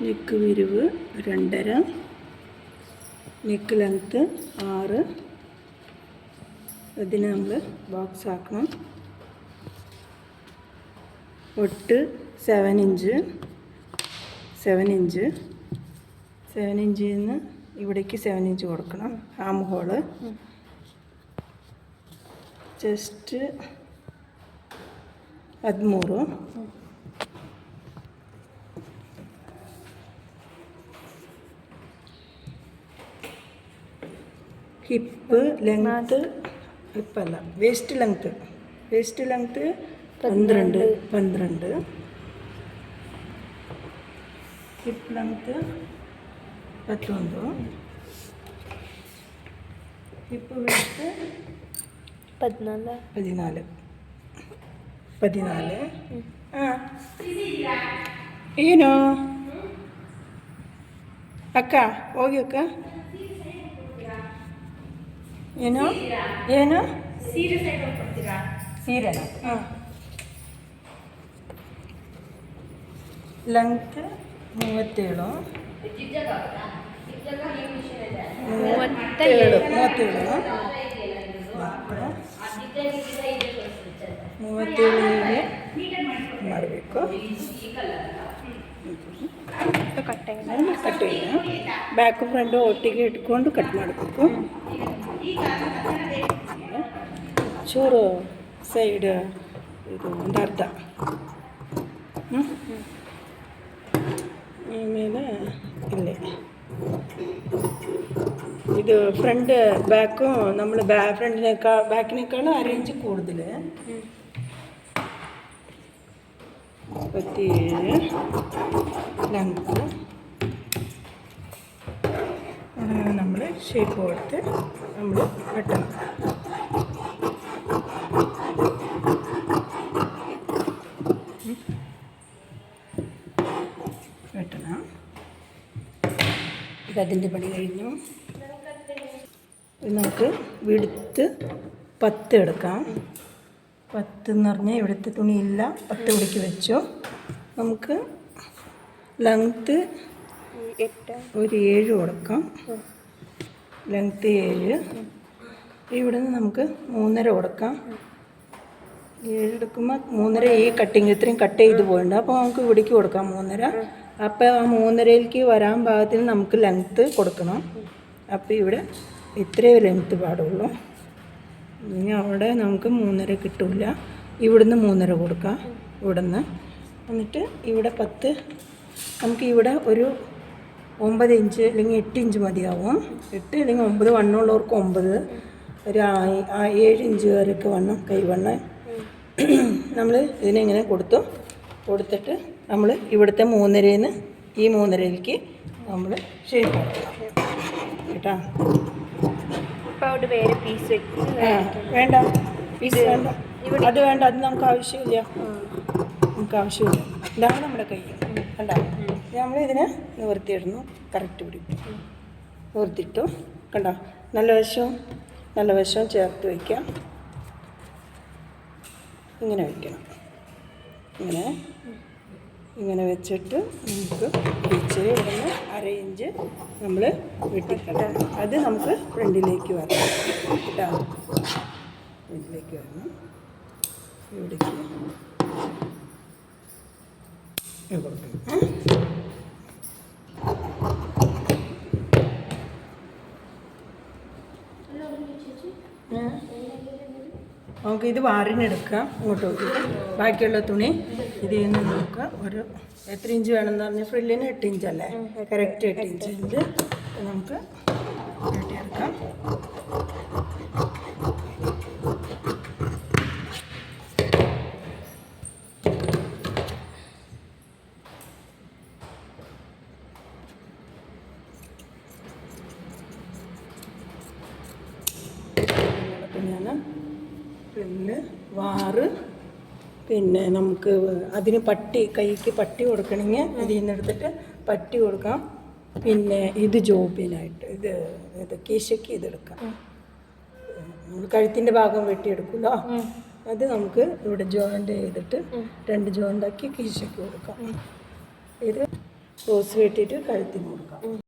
Neck വിരിവ് 2.5, neck length 6. ഇതിനെ നമ്മൾ box ആക്കണം. ഒട്ട് 7 ഇഞ്ച്, 7 ഇഞ്ചിൽ നിന്ന് ഇവിടേക്ക് 7 ഇഞ്ച് കൊടുക്കണം. Arm hole chest 13, hip length, ഹിപ്പല്ല waist length 12, hip length 19, hip width 14. ಏನೋ ಅಕ್ಕ ಹೋಗಿ ಅಕ್ಕ ಏನು ಸೀರೆನಾ? ಹಾಂ. ಲೆಂತ್ 37, 37 ಮಾಡಬೇಕು. ಕಟ್ ಬ್ಯಾಕು ಫ್ರಂಟು ಒಟ್ಟಿಗೆ ಇಟ್ಕೊಂಡು ಕಟ್ ಮಾಡಬೇಕು. ಚೂರು ಸೈಡ್ ಇದು ಒಂದು ಅರ್ಧ. ಆಮೇಲೆ ಇಲ್ಲೇ ഇത് ഫ്രണ്ട് ബാക്കും നമ്മൾ ബാക്കിനേക്കാളും 1 ഇഞ്ച് കൂടുതൽ 37 ലെങ്ത്ത് നമ്മൾ ഷേപ്പ് കൊടുത്ത് നമ്മൾ വെട്ടണം. അതിൻ്റെ പണി കഴിഞ്ഞു. നമുക്ക് വിടുത്ത് 10 എടുക്കാം. 10 എന്ന് പറഞ്ഞാൽ ഇവിടുത്തെ തുണിയില്ല, 10 ഇവിടേക്ക് വെച്ചു. നമുക്ക് ലെങ്ത്ത് ഒരു 7 കൊടുക്കാം. ലെങ്ത്ത് 7. ഇവിടെ നിന്ന് നമുക്ക് 3.5 കൊടുക്കാം. 7 എടുക്കുമ്പോൾ 3.5 ഈ കട്ടിങ് ഇത്രയും കട്ട് ചെയ്ത് പോയിട്ടുണ്ട്. അപ്പോൾ നമുക്ക് ഇവിടേക്ക് കൊടുക്കാം 3.5. അപ്പോൾ ആ 3.5ലേക്ക് വരാൻ പാകത്തിന് നമുക്ക് ലെങ്ത്ത് കൊടുക്കണം. അപ്പോൾ ഇവിടെ ഇത്രയേ ലെങ്ത്ത് പാടുള്ളൂ. ഇനി അവിടെ നമുക്ക് 3.5 കിട്ടില്ല. ഇവിടുന്ന് 3.5 കൊടുക്കാം. ഇവിടുന്ന് എന്നിട്ട് ഇവിടെ 10, നമുക്ക് ഇവിടെ ഒരു 9 ഇഞ്ച് അല്ലെങ്കിൽ 8 ഇഞ്ച് മതിയാവും. 8 അല്ലെങ്കിൽ 9, വണ്ണമുള്ളവർക്ക് 9, ഒരു 7 ഇഞ്ച് വരെയൊക്കെ വണ്ണം, കൈവണ്ണം നമ്മൾ ഇതിനെങ്ങനെ കൊടുത്തിട്ട് നമ്മൾ ഇവിടുത്തെ 3.5-ന്ന് ഈ 3.5ലേക്ക് നമ്മൾ ഷേപ്പ് കൊടുക്കണം കേട്ടോ. വേണ്ട പീസ് വേണ്ട, അത് വേണ്ട, അത് നമുക്ക് ആവശ്യമില്ല. ഇതാണ് നമ്മുടെ കൈ കണ്ടോ. നമ്മൾ ഇതിനെ നിവർത്തിയിടുന്നു, കറക്റ്റ് പിടിക്കും. നിവർത്തിയിട്ടു കണ്ടോ. നല്ല വശവും ചേർത്ത് വയ്ക്കാം. ഇങ്ങനെ വയ്ക്കണം. ഇങ്ങനെ വെച്ചിട്ട് നമുക്ക് ഇച്ചിരി ഇവിടുന്ന് 1/2 ഇഞ്ച് നമ്മൾ വെട്ടിക്കണം. അത് നമുക്ക് ഫ്രണ്ടിലേക്ക് വരണം കേട്ടോ. ഫ്രണ്ടിലേക്ക് വരണം. ഇവിടേക്ക് കൊടുക്കണം. നമുക്കിത് വാറിനെടുക്കാം. ഇങ്ങോട്ട് നോക്കിയിട്ട് ബാക്കിയുള്ള തുണി ഇതിൽ നിന്ന് നോക്കുക. ഒരു എത്ര ഇഞ്ച് വേണമെന്ന് പറഞ്ഞാൽ ഫ്രില്ലിന് 8 ഇഞ്ചല്ലേ, കറക്റ്റ് 8 ഇഞ്ച് ഉണ്ട്. നമുക്ക് വെട്ടിയെടുക്കാം. പിന്നെ വാറ്, പിന്നെ നമുക്ക് അതിന് കൈക്ക് പട്ടി കൊടുക്കണമെങ്കിൽ ഇതിൽ നിന്ന് എടുത്തിട്ട് പട്ടി കൊടുക്കാം. പിന്നെ ഇത് ജോബിനായിട്ട് ഇത് കീശയ്ക്ക് ഇതെടുക്കാം. നമ്മൾ കഴുത്തിൻ്റെ ഭാഗം വെട്ടിയെടുക്കുമല്ലോ, അത് നമുക്ക് ഇവിടെ ജോയിൻ്റ് ചെയ്തിട്ട് 2 ജോയിൻ്റാക്കി കീശയ്ക്ക് കൊടുക്കാം. ഇത് റോസ് വെട്ടിയിട്ട് കഴുത്തിന് കൊടുക്കാം.